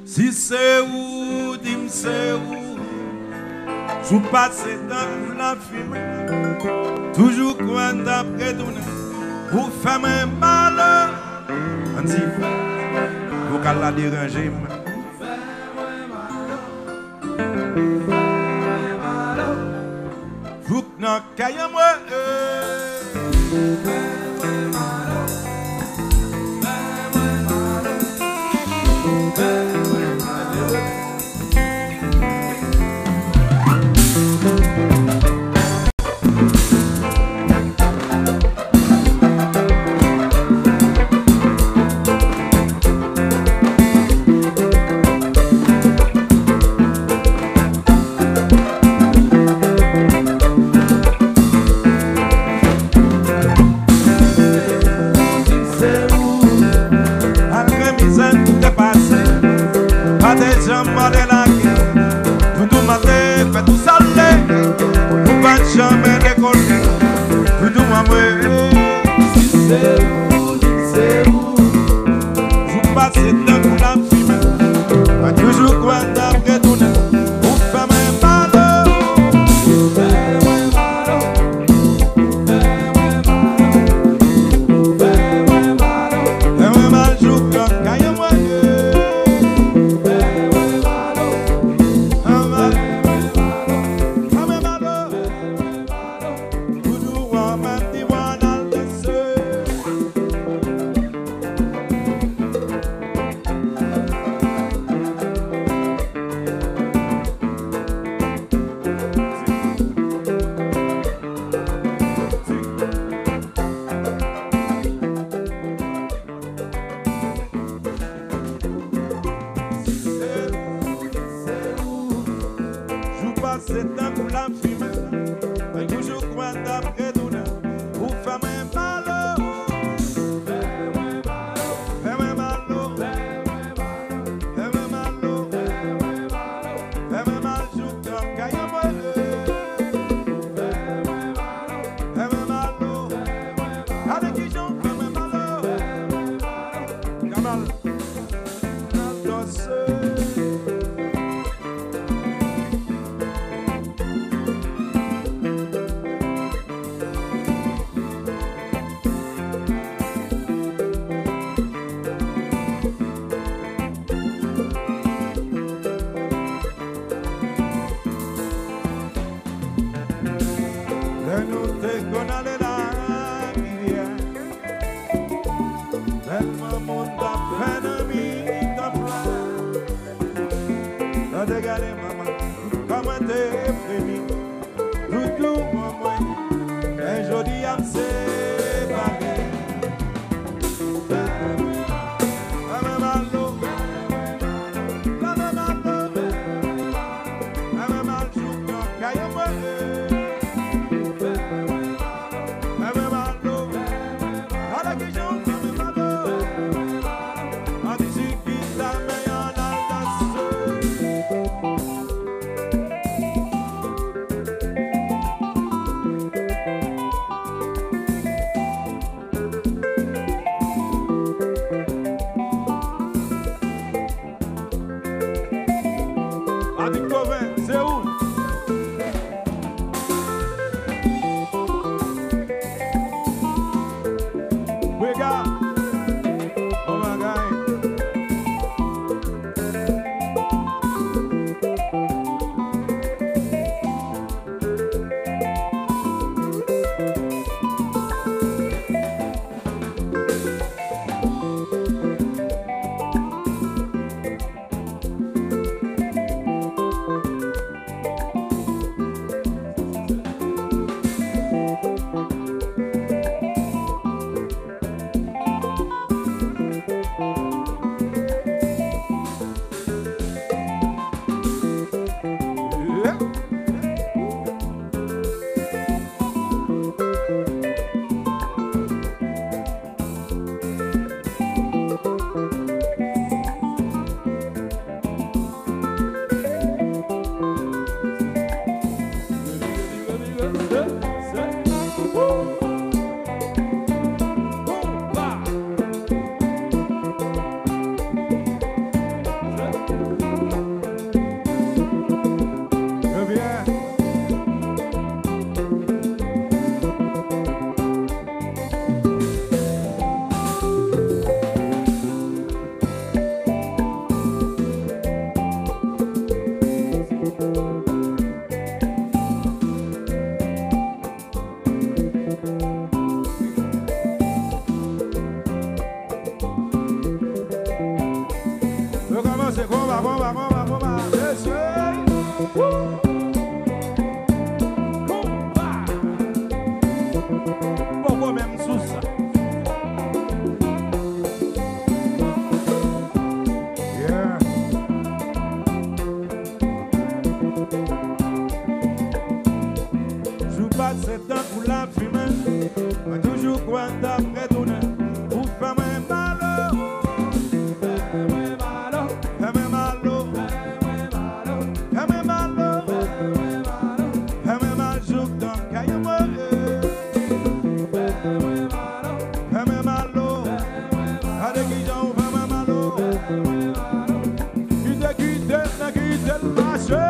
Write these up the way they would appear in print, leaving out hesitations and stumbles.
Si c'est où, dis-moi c'est où. Je passe dans la film. Toujours quand après donner. Pour faire un malheur. On dit, vous qu'à la déranger. Vous que n'en caillez moi. passe temps pour la fumée. Moi toujours quand après tourner, pour faire mes malo. Fais-moi malo. Fais-moi malo. Fais-moi malo. Fais-moi mal jour dans caillou moi. Fais-moi malo. Allez qui j'en fais-moi malo. Quitte le marché.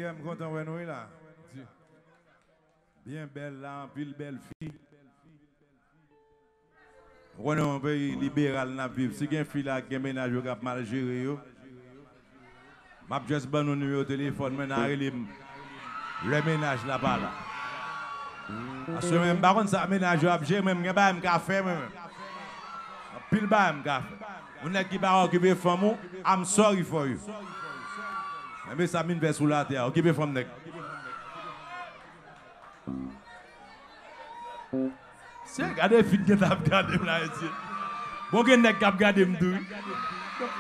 Je suis content de nous là. Bien belle là, ville belle fille. On est un pays libéral dans vivre. Si une fille là qui ménage qui a mal géré, je vais juste donner un numéro de téléphone, maintenant le ménage là-bas là. Parce que même par contre ça ménage j'ai même un café même. Pile bas un café. On est qui va occuper femme, I'm sorry for you. Mais ça mine vers sous la terre. Occupez femme nèg. C'est regardez fit que t'as regardé là ici. Bon que nèg cap regarder m'dou.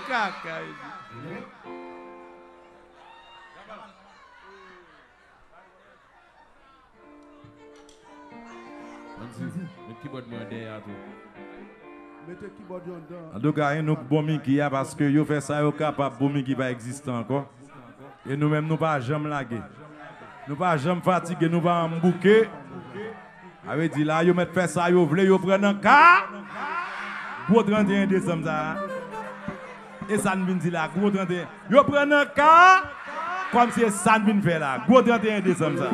Caca. En tout cas, nous bon qui a parce que yo fait ça yo capable bon qui va exister encore. Et nous-mêmes nous pas jamais laguer. Nous pas jamais fatiguer, nous pas embouquer. Avait dit là yo mettre faire ça yo vle yo prendre un cas. Pour 31 décembre ça. Et ça ne vient dire là, gros 31. Yo prendre un cas comme si ça ne vient faire là. Gros 31 décembre ça.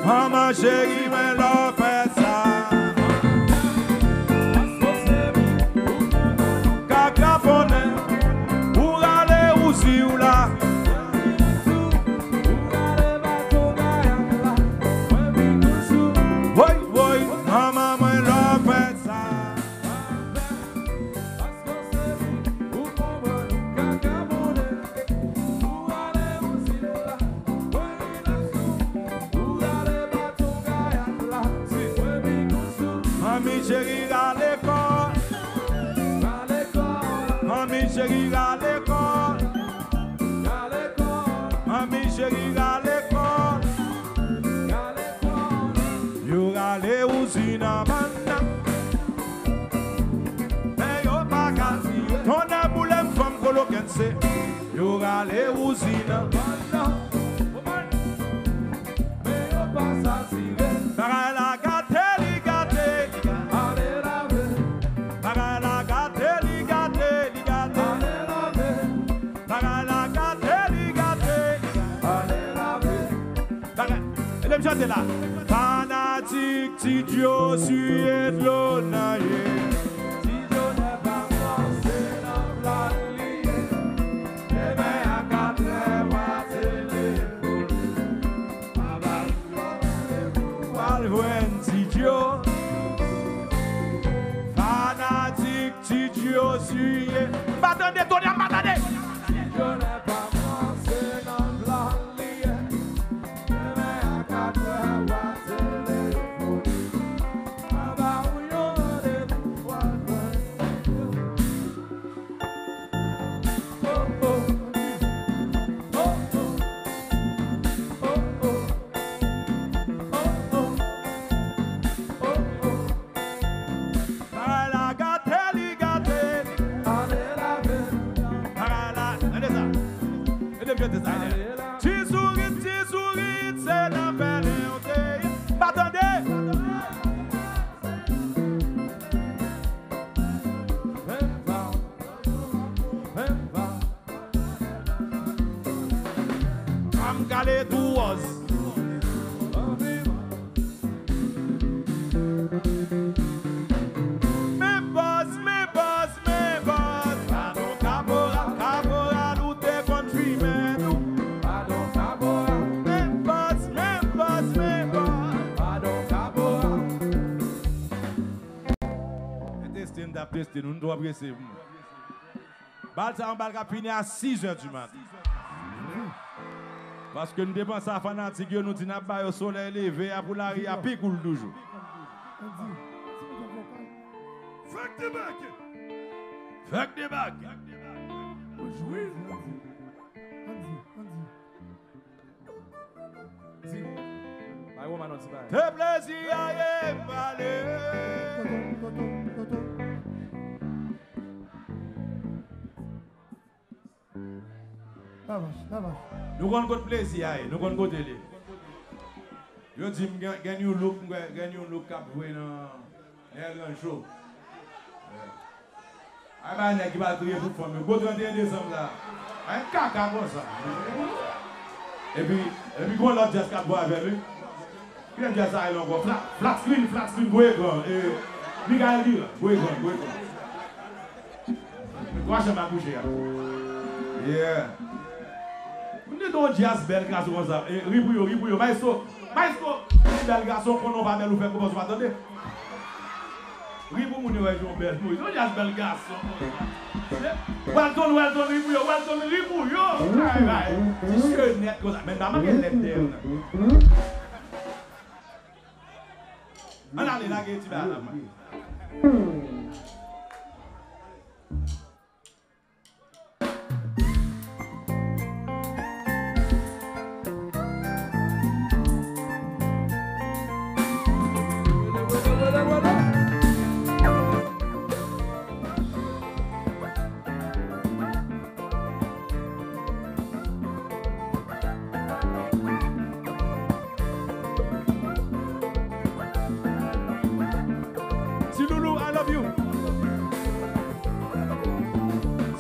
Maman chérie, mais l'on fait ça. Cacafonné, pour aller aussi ou là. Oui, oui, maman, mais l'on fait ça. Mami chérie à l'école. Mami chérie à l'école. Mami chérie à l'école. Yo allé aussi na banda. Mais yo pas quasi. Ton aboulem femme coloquense. Yo allé aussi na banda. Mais yo pas quasi. Para la gâte. Chantez là. Fanatique, si Dieu suit de l'onaye. Si Dieu n'est pas forcé dans la liée. Eh bien, à 4 heures, c'est si Dieu. Fanatique, si Dieu suit. M'attendez, Tony, m'attendez. Si Dieu n'est pas forcé dans la liée. C'est la peine. Attendez. I'm gonna do us. Nous devons presser. Balsa en balga fini à 6h du matin. Parce que nous dépensons à fanatique, nous disons que le soleil levé pour la ria picoule toujours. Fuck the back. Fuck the back. Te plaisir à évaler. Nous avons un plaisir, nous avons un côté. Je dis que j'ai un look qui a joué dans un show. Je vais vous crier pour faire. Le 31 décembre, un caca comme ça. Et puis, quand l'autre jazz qui a joué avec lui, Qui est ça il encore flat screen, gros écran. Michael dit, gros écran. Toi je m'ai bouger. Yeah. On est dans jazz bel garçon comme ça. Ribouyo, maestro, bel garçon qu'on va bel ou faire comment vous attendez. Ribou moun yo joue bel. Non jazz bel garçon. Welton, Ribouyo. Aïe. C'est net comme ça. Mais maman qu'elle lève terre. On allait là que tu vas là.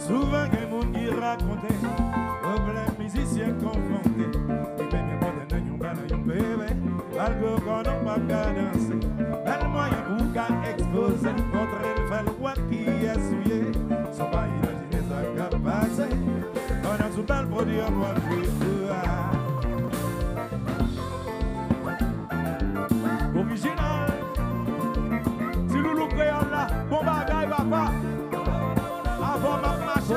Souvent, il y a des gens qui racontent, problème musicien confronté. Et bien, il y a des gens qui ont bébé, malgré qu'on n'a pas qu'à danser. Bel moyen pour qu'à exposer, contre le fait le roi qui est souillé. Sans pas imaginer ça qu'a passé. On a tout bel produit en moi, original. Si nous nous créons là, bon bagaille, papa. Avant ma marche.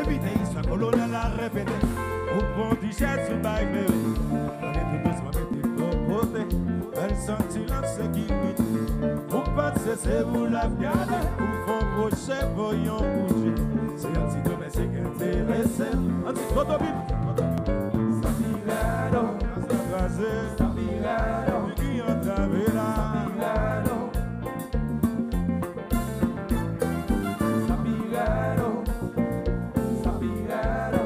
Évitez, ce colonel a répété. Au bon t-shirt sous bail, mais on est tout doucement mettez de côté. Elle sentit l'insécurité. Vous pensez, c'est vous la garder. Vous font rocher, voyons bouger. C'est un petit domestique intéressé. Un petit protobite. Sapirado. Sapirado. Qui entravé là. Sapirado. Sapirado. Sapirado.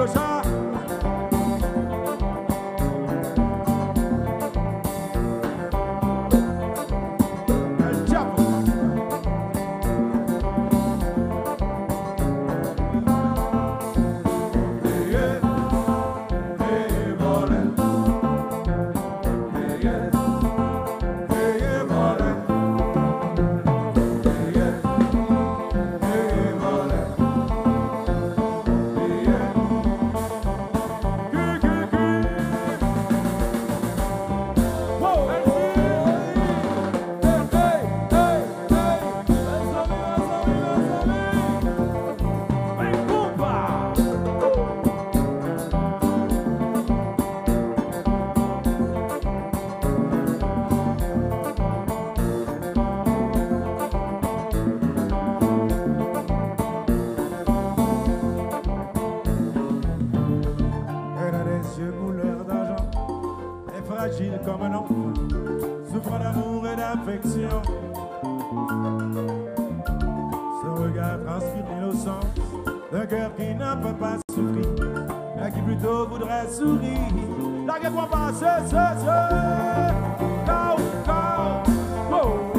Rocha. El Chapo. Fragile comme un enfant, souffrant d'amour et d'affection. Son regard transpire l'innocence d'un cœur qui n'a pas souffrir, mais qui plutôt voudrait sourire. Larguez-moi pas ce, go, go, oh.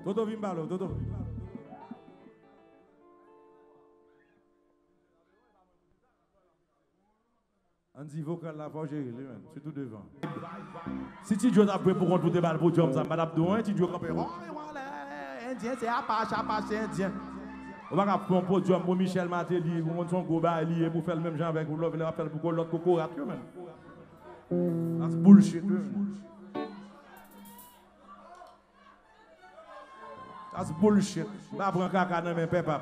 Toto Vimbalo, Toto. On dit vocal la fois gérer, c'est tout devant. Si tu joues après pour qu'on te balle pour Dieu, ça madame Douin, tu joues comme Indien, c'est Apache, Indien. On va prendre pour Dieu, pour Michel Matéli, pour son gros bail, pour faire le même genre avec vous, pour faire pour l'autre coco rat, that's bullshit. That's bullshit. Là, prends caca dans mes pépins.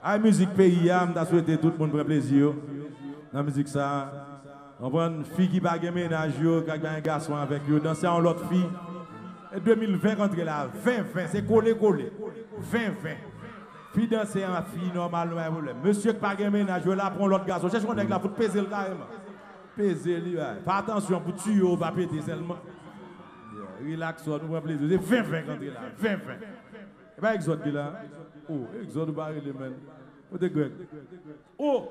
La musique pays, je souhaite tout le monde prend plaisir. La musique ça, on prend une fille qui va gagner ménage, qui a un garçon avec eux, danser en l'autre fille. Et 2020 entre là, 2020, c'est collé. 2020. Fille danser en fille normalement. Monsieur qui va gagner ménage, là prend l'autre garçon. Cherche qu'on est là pour peser le carrément. Peser lui. Fais attention pour tuer ou pas péter seulement. Relax, nous prend plaisir. C'est 2020 entre là, 2020. Et pas Exode qui là. Oh, Exode ou barré les men. Où t'es Greg? Oh!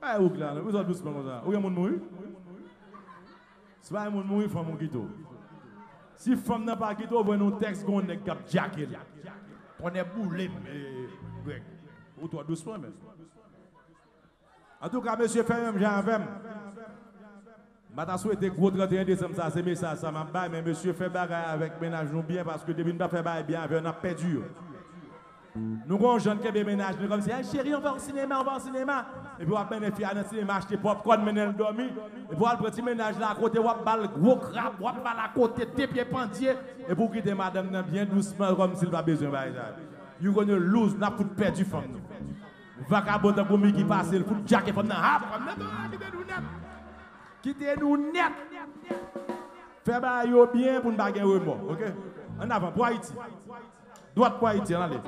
Ah, où là? Vous êtes doucement comme ça. Où est mon mourir? C'est pas mon mourir, femme mon guito. Si femme n'a pas guito, vous avez un texte qu'on est cap jacké. On est boulé, Greg. Ou toi doucement, mais. En tout cas, monsieur, fait même Jean Vem. Je souhaite gros 31 décembre, ça c'est message, ça m'a baillé, mais monsieur fait bagarre avec ménage nous bien parce que depuis nous pas fait bagarre bien, on a perdu. Nous avons jeunes qui ménage, nous comme si, hey, chérie, on va au cinéma. Et puis on va faire des filles dans le cinéma, acheter popcorn, mener le dormir. Et puis on va le petit ménage là à côté, on va le gros crabe, on va à côté, deux pieds pendiers. Et pour quitter madame bien doucement, comme s'il va besoin de ça. Vous connaissez le lose, nous avons perdu femme. Vagabond pour qui passe, le foot jacket, femme, quittez-nous net. Faites bien pour nous baguer remords. Ok? En avant, pour Haïti. Droite pour Haïti, allez.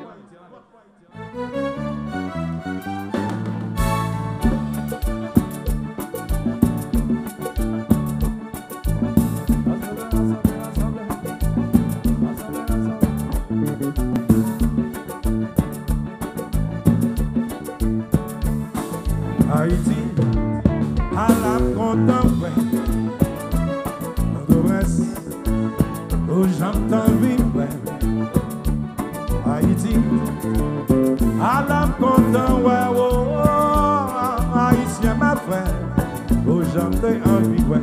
Haïti, à la contemporaine. Oh, j'entends vivre Haïti, à l'âme content, ouais, oh, haïtien, ma frère, oh, j'entends envie, ouais.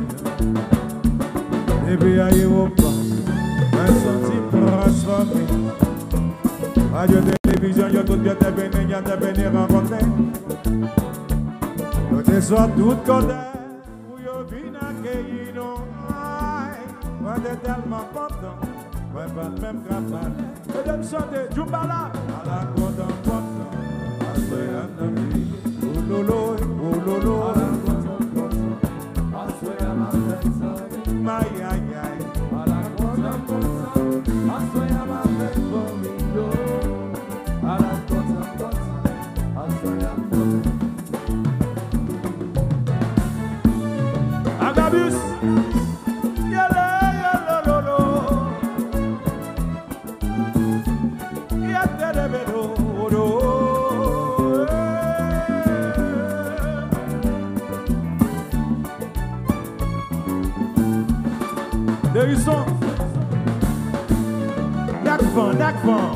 Et puis, à l'aéroport, un sentiment transformé. Radio télévision, y'a tout bien te rencontrer. Nous te sommes tout côté, où y'a vu accueillir nous. Moi, t'es tellement content, moi, pas le même capable. Et de me chanter, Djumbala, à la content, à ce qu'il oh lolo, à la content, à ce qu'il y a ma fête, aïe, aïe, aïe, à la content, à ce qu'il y a ma fête, à la content, à ce qu'il y a ma fête. Agabus! There is some Nakvan.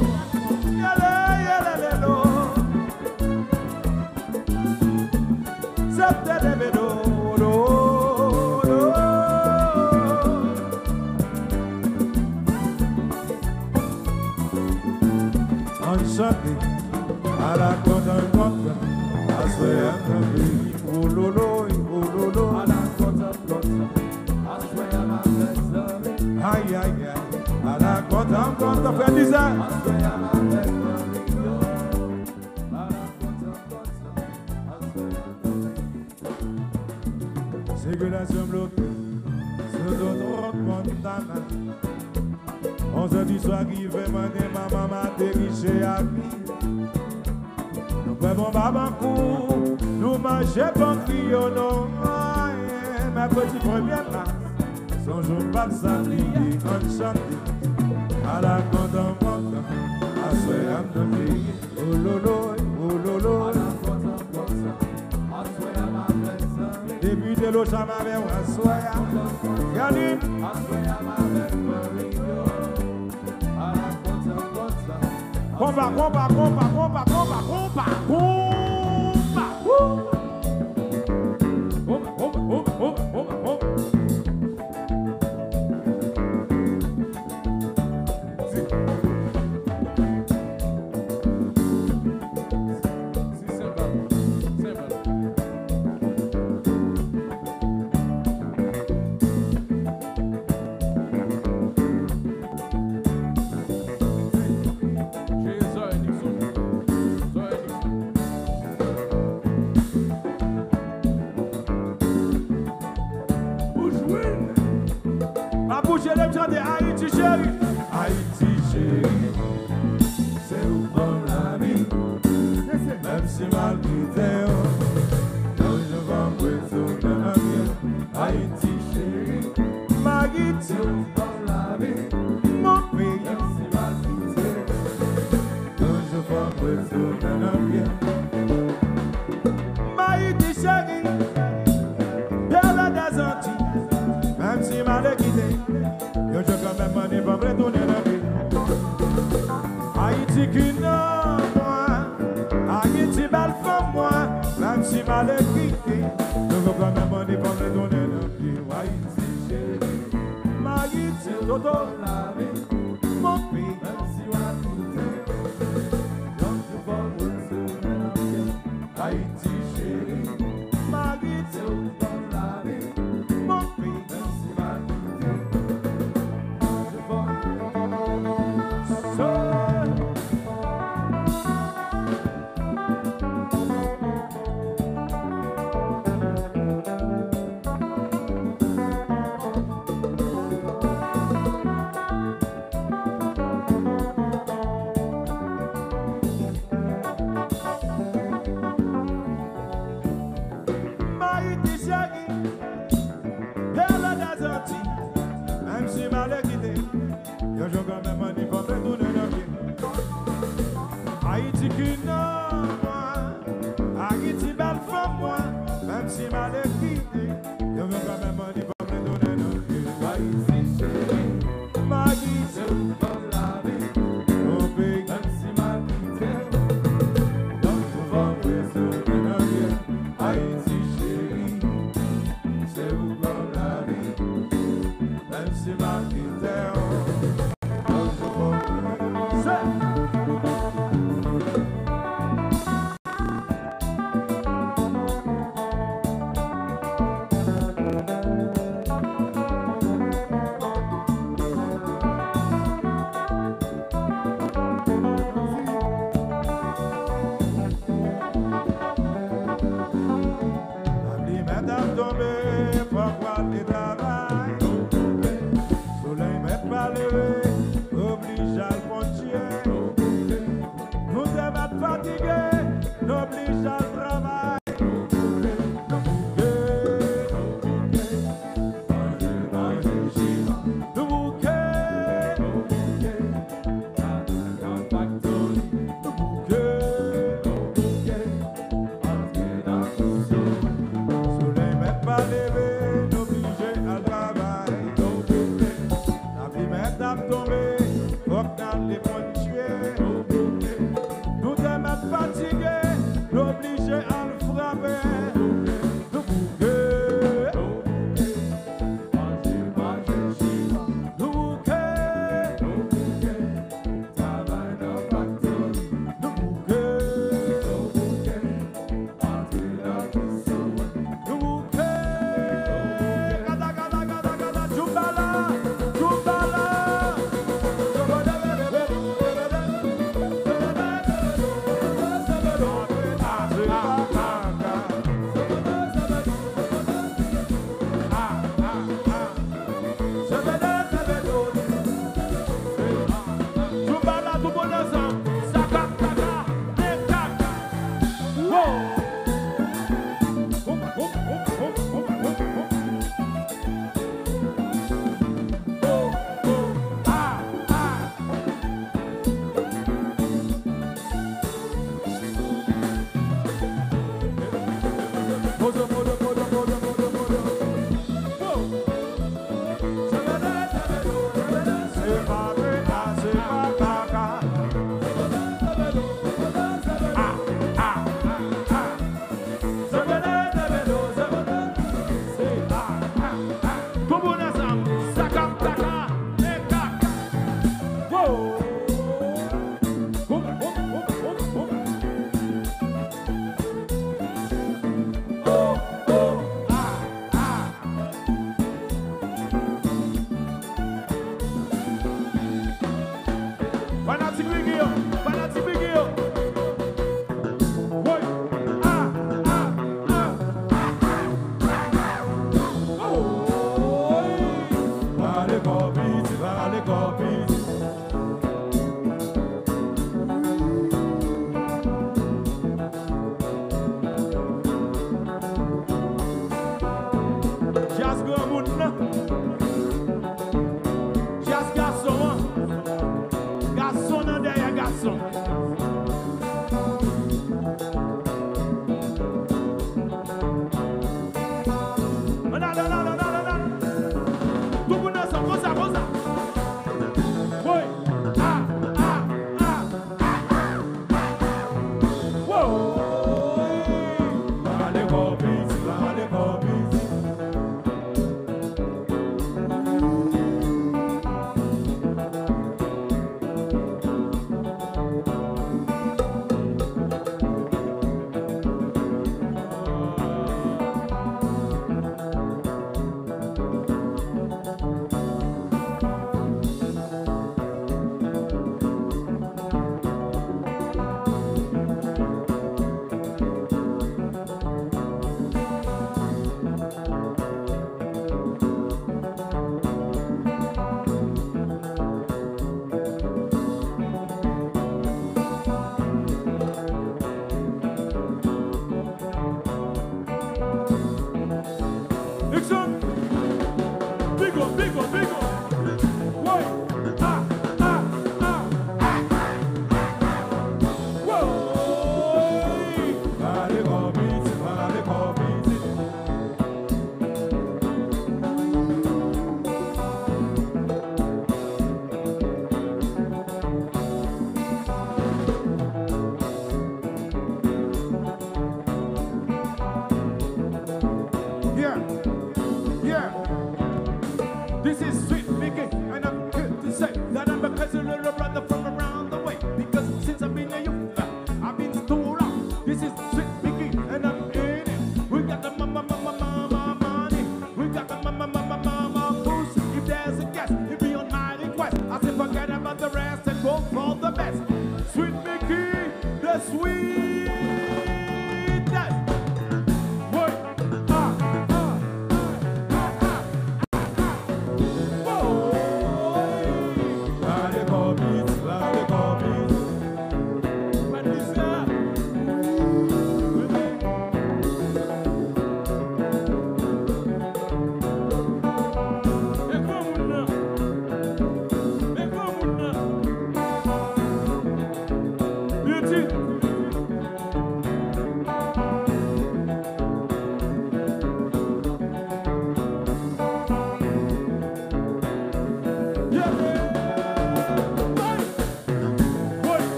Enchanté, à la contemplation, à ce qu'il oh lolo, à la contemplation, à ce qu'il aïe, aïe, aïe, à la contemplation. content, frère Lisa. Circulation bloquée, sur d'autres condamnés. On se dit soit qui fait manger ma maman dériché à vie. Nous prenons babankou, nous mangeons bon criot, non. Ma petite première place, son jour pas de sablier, enchanté. À la contemplation, à ce âme de pays. Oh lolo, oh lolo. Depuis de l'eau, ça m'avait un soya. Yannick. Combat, combat, combat, combat, combat, combat, combat. De Haïti chérie, Haïti chérie, c'est où dans la vie, même si mal quitté, je vais retourner la vie. Haïti chérie, Haïti, c'est où dans la vie, mon pays, même si mal quitté, je vais retourner la vie. Haïti chérie, belle des Antilles, même si mal quitté. Je quand même m'en ai pas retourner la vie. Haïti qui n'a moi, Haïti belle femme moi, même si mal écrit, je veux quand même m'en ai pas retourner la vie. Haïti chérie, Haïti toto la vie, mon pays, même si mal écrit, je veux pas retourner la vie. Haïti chérie, Haïti toto la vie, mon pays, même si mal écrit. Haïti qui n'a moi, Haïti belle femme moi, même si mal quitté, je veux quand même m'en dire pas me donner non plus. Haïti chérie, Haïti comme la vie, mon pays, même si mal quitté, donc je vais retourner la vie. Haïti chérie, c'est où comme la vie, même si mal quitté, donc je vais retourner.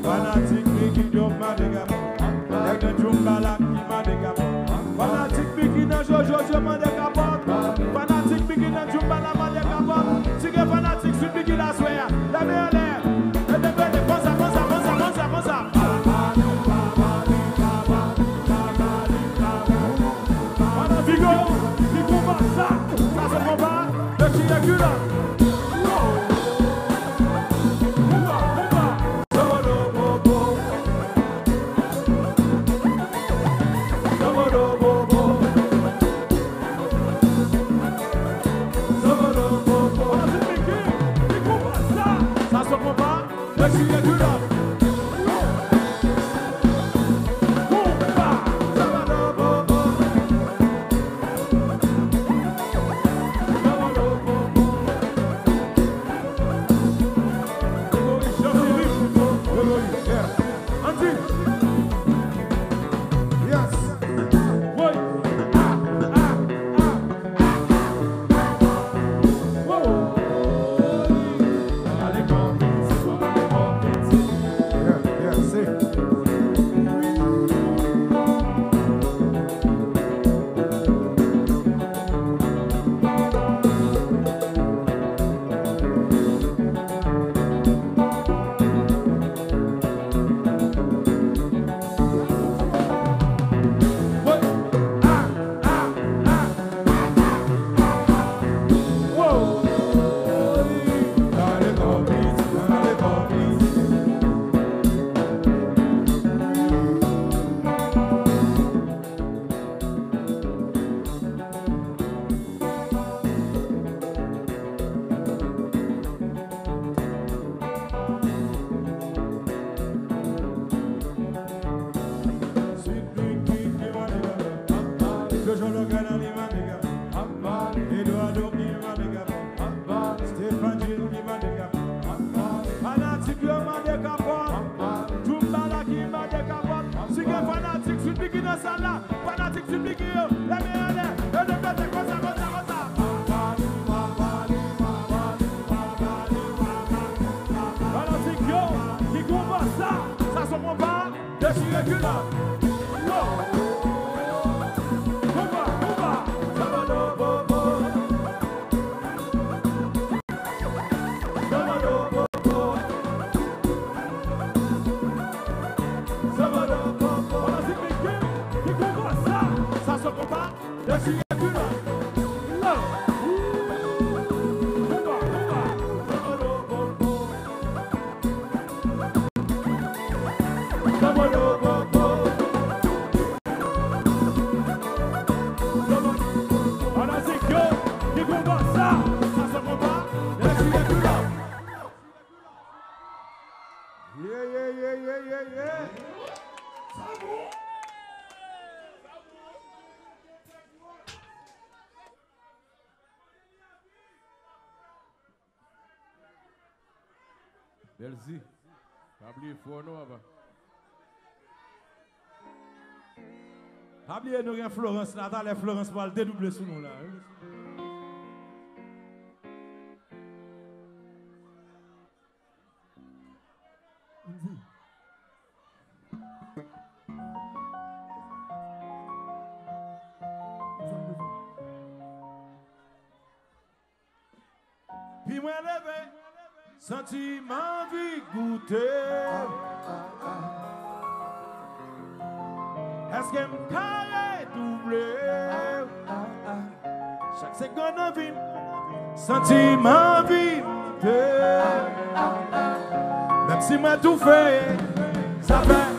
Fanatic, make it your madega. Like the Jumbala, Madega. Belzi, pas oublier fort nous avant. Pas oublier nous rien Florence là, dans les Florence va le dédoubler sous nous là. Puis moi levé, sentiment vie goûter. Est-ce que m'carré doublé? Chaque seconde en vie, sentiment vie goûter. Même si m'a tout fait, ça fait.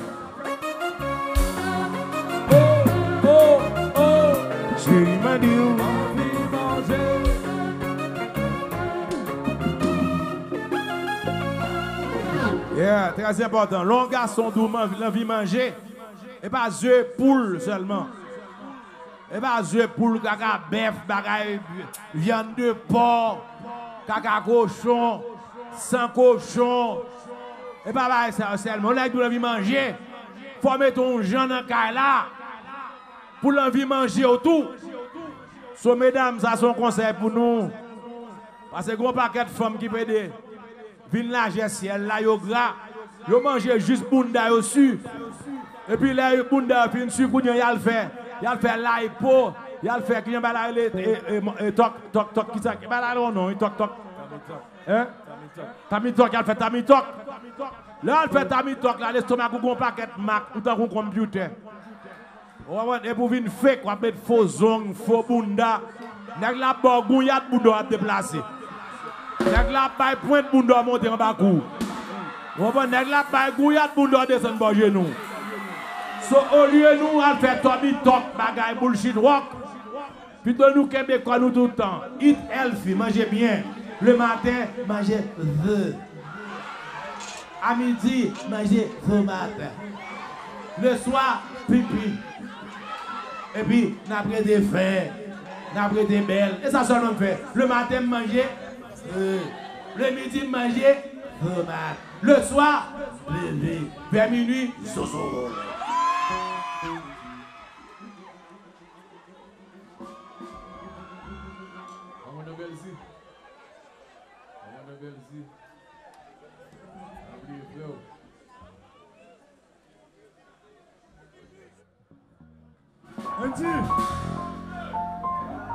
Oh, oh, oh, chérie m'a dit envie manger. Yeah, très important. Long garçon d'où l'envie manger. Et pas œufs poule seulement. Et pas œufs poule, caca bœuf, viande de porc, caca cochon, sans cochon. Et pas ça seulement. On a l'envie manger. Faut mettre ton gens dans le là. Pour l'envie manger autour. So mesdames, ça son conseil pour nous. Parce que gros paquet de femmes qui peuvent dire. Vin la ciel là yo gras, yo manger juste bunda yo su. Et puis là yo bunda fin su kounyan y a le fait la po, y a le fait ki ba la tok qui ça ba la non tok hein tami tok y a le fait tami tok. Là il fait tami tok là l'estomac gon paquet mac ou tant qu'on computer. Et pour venir faire, on va mettre faux zong, faux bunda. Nèg la borgou yat boudo à déplacer. Nèg la bay point boudo à monter en bas cou. On va nèg la bay gouyat boudo à descendre bas genou. So au lieu nous à faire Tommy talk bagay bullshit rock. Plutôt nous kembe quoi nous tout le temps. Eat healthy, mangez bien. Le matin, mangez the. À midi, mangez tomate. Le soir, pipi. Et puis, n'après des faits, n'après des belles. Et ça seulement fait. Le matin, manger. Le midi, manger. Tomate. Le soir, bébé. Vers minuit, soso.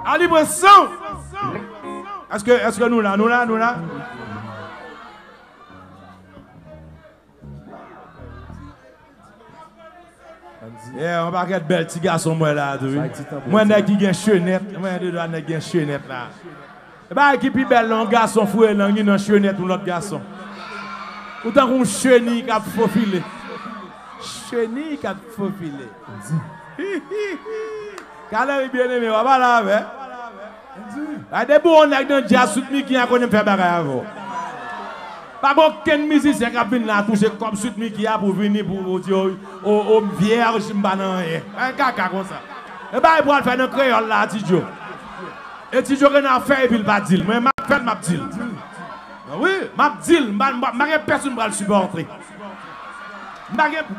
Ali Bresson. Est-ce que nous là? Yeah, on va regarder bel petit garçon moi là. Moi qui gagne chenette, moi de doit gagne chenette là. Et bah qui plus belle un garçon foué là, qui dans chenette ou l'autre garçon. Autant qu'on chenille qui a faufilé. Chenille qui a faufilé. Calais bien aimé, on va là avec. La début on a dans jazz soutenu qui a connu faire bagarre avant. Pas bon quel musicien qui a venu là toucher comme soutenu qui a pour venir pour dire au vierge m'banan un caca comme ça. Et bah il pour faire un créole là Tidjo. Et Tidjo qui n'a fait et puis il va dire mais m'a fait m'a dit. Oui, m'a dit m'a personne va le supporter.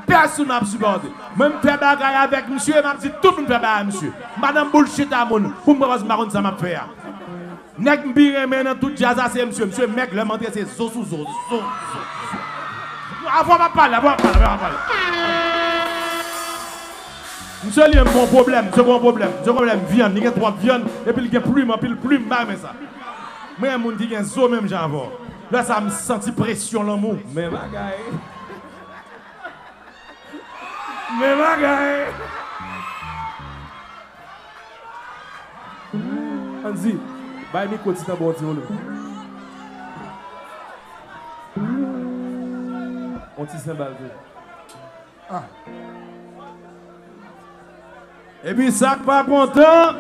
Personne n'a supporté. Même faire bagaille avec monsieur, m'a dit tout le monde fait bagaille monsieur. Madame bullshit à mon pour me voir marron ça m'a fait. Nèg mbire maintenant tout jazz c'est monsieur mec le mentir c'est zo sous zo. Avant va parler. Monsieur il y a un bon problème, second problème viande, il y a trois viandes et puis il y a plume bah mais ça. Moi un monde qui gagne zo même j'avais. Là ça me senti pression l'amour. Mais bagaille. Mais bagaille. Anzi, bàyyi mi koti tan bon ti wolo. On ti symbole. Ah. Et puis ça pas content.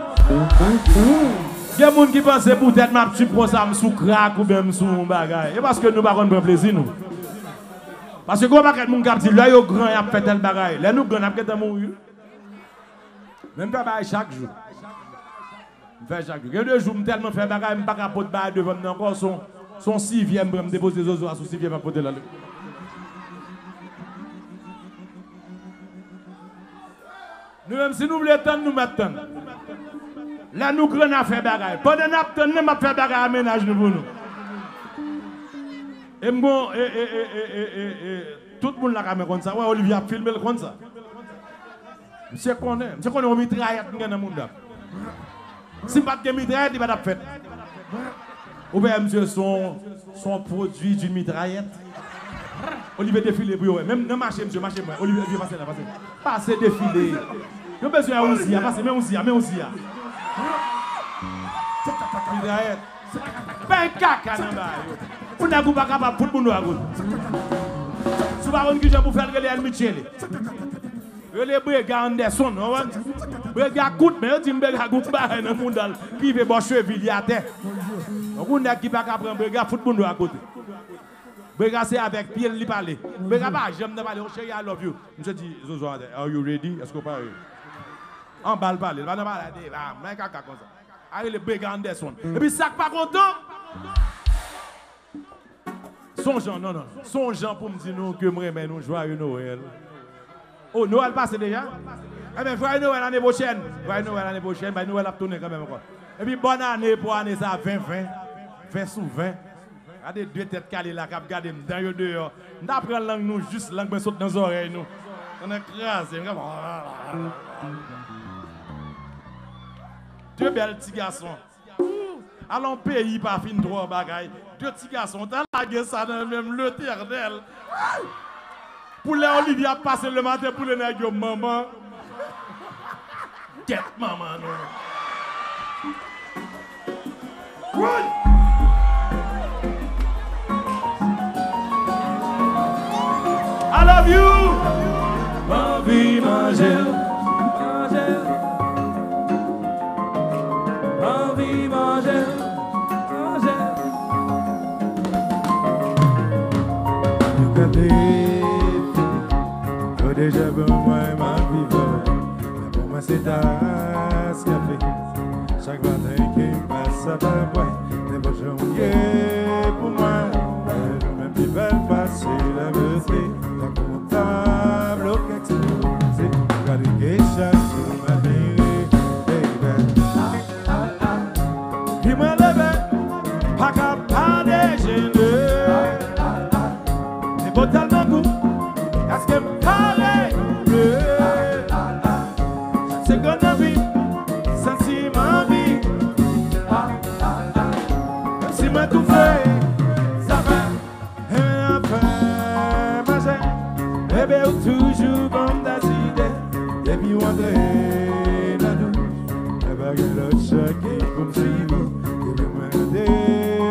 Il y a des gens qui pensent peut-être ma petite prend ça sous crack ou bien sous bagaille. Et parce que nous pas prendre plaisir nous. Parce que quand on a des gens qui disent là yo grand y a fait tel bagaille. Là nous grand a peut-être mourir. Même pas bagaille chaque jour. Faire chaque jour. Il y a 2 jours, je tellement fait bagaille, je ne peux pas porter bail devant moi encore son 6e pour me déposer des oiseaux à son 6e à porter là. Nous-mêmes, si nous voulons attendre, nous mettons. Là, nous grenons à faire bagaille. Pendant que nous attendons, nous faire bagaille à ménage pour nous. Et bon, tout le monde l'a caméra comme ça. Ouais, Olivier a filmé comme ça. Monsieur connaît on mitraillette dans le monde. Si pas de mitraillette, il va pas faire. Ou bien monsieur son produit d'une mitraillette. Olivier défilé pour vous. Même dans marché monsieur, marché moi. Olivier passez là, passez. Passez défilé. Yo besoin aussi, passez même aussi. Mitraillette. Ben caca dans bas. Pour n'a pas capable pour nous à gauche. Si pas on qui pour faire le Michel. Les Brega Anderson, Brega coûte, mais on dit Brega coûte pas dans le monde qui veut bon cheville à terre. On a qui pas prendre Brega football à côté. Brega c'est avec Pierre li parler. Brega pas j'aime de parler, chérie I love you. Je dis Zozo, are you ready? Est-ce que pas en balle parler, va parler là, mais caca comme ça. Avec les Brega Anderson. Et puis ça pas content. Son Jean pour me dire nous que moi mais nous joyeux Noël. Oh, Noël passe déjà? Eh bien, joyeux Noël l'année prochaine. Joyeux Noël l'année prochaine, ben Noël a tourné quand même encore. Et puis, bonne année pour année ça, 20 sous 20. Regardez 2 têtes calées là, qui regardent dans le dehors. Nous apprenons langue, nous, juste langue qui saute dans les oreilles, nous. On est crasé. Deux belles petits garçons. Allons pays, pas fin trop bagaille. 2 petits garçons, t'as lagué ça dans le même l'éternel. Pour les Olivier a passé le matin pour les nègres, maman. tête, maman. Run! I love you! Envie manger. Envie manger. Déjà bon moi ma vivant, mais pour moi c'est tas café. Chaque matin qui passe à pas boire, mais bon janvier pour moi. Je même plus belle passer la beauté, la comptable au explosé. Regardez que chaque jour m'a baby. Dis-moi levé, pas capable de gêner. C'est beau tellement goût, est-ce que c'est qu'on a vu, sentiment vie. Si moi tout fait, ça fait, et après, manger, bébé ou toujours bon d'acide, et puis on entre la douche, et baguette l'autre choc qui comme si vous, et le monde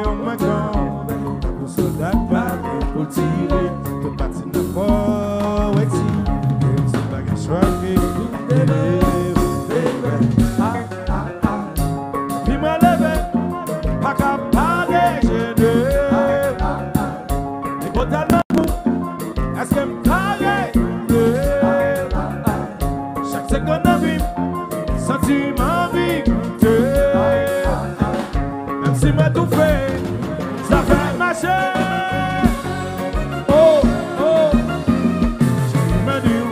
on m'accorde, pour soldat pas pour tirer, que partir n'a pas, ouais si. Puis moi levé, pas capable de gêner. Et totalement fou, est-ce que m'carré? Chaque seconde de vie, sentiment victé. Même si moi tout fait, ça fait marcher. Oh, oh, je me dis.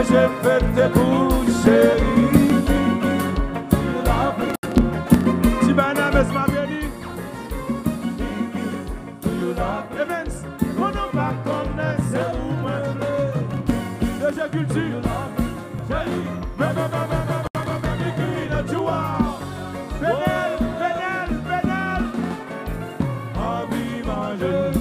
J'ai fait tes bouches chéries. Si Barnabas m'a béni. Evans, on n'a pas connaître c'est où moi. Déjà culture. Benel. Envie manger.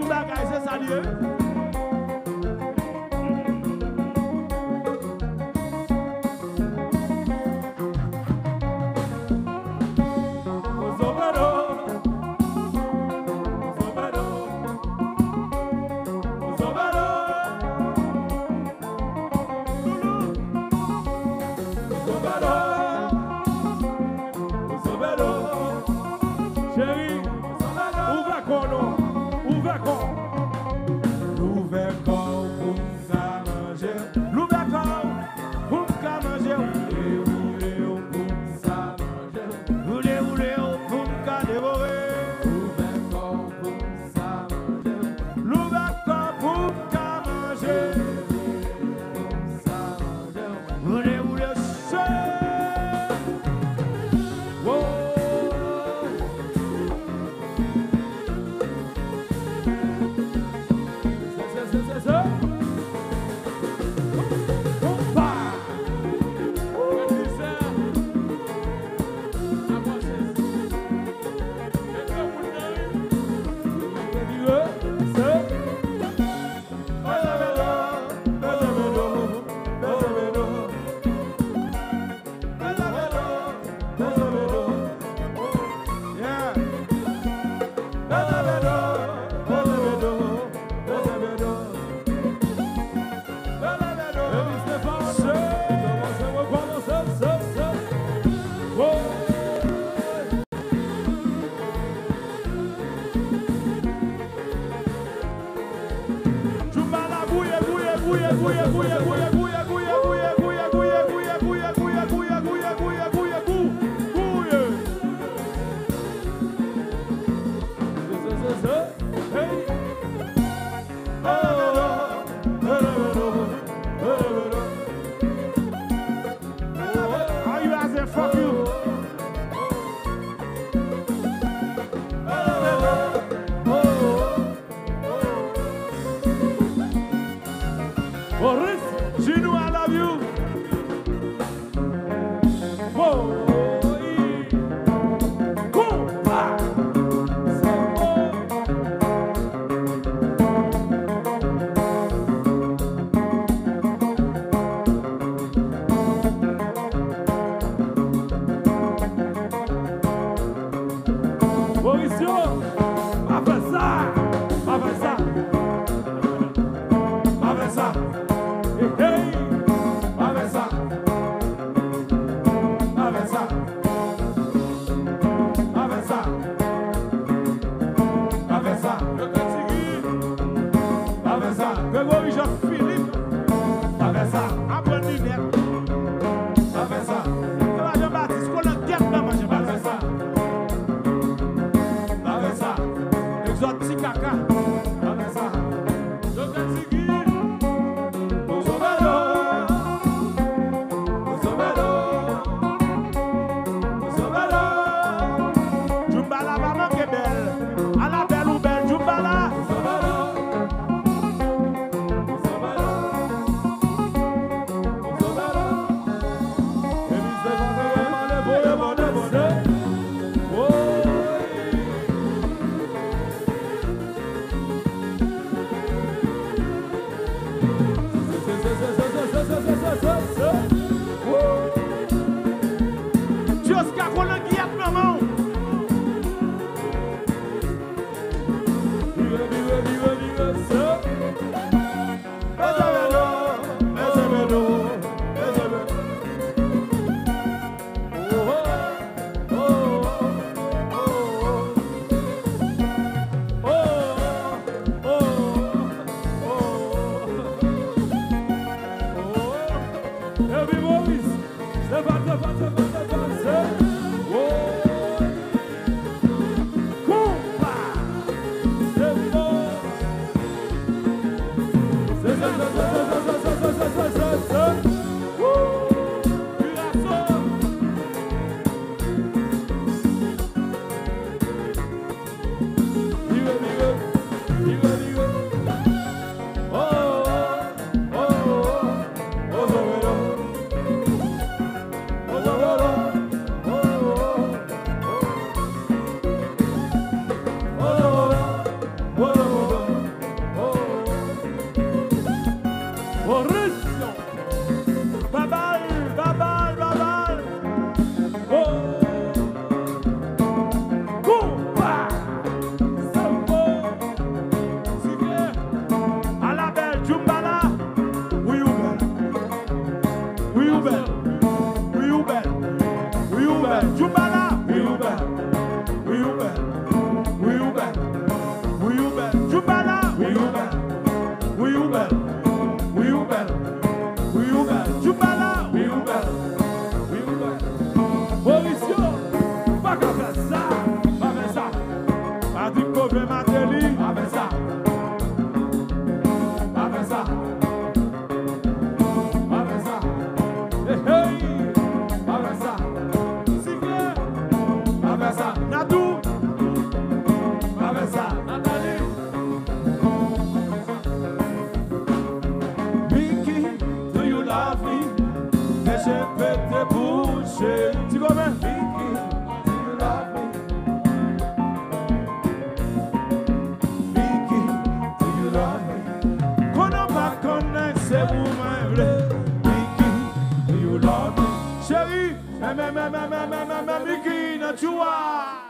bagaille, c'est ça lieu. Chérie, Miki, Nachua.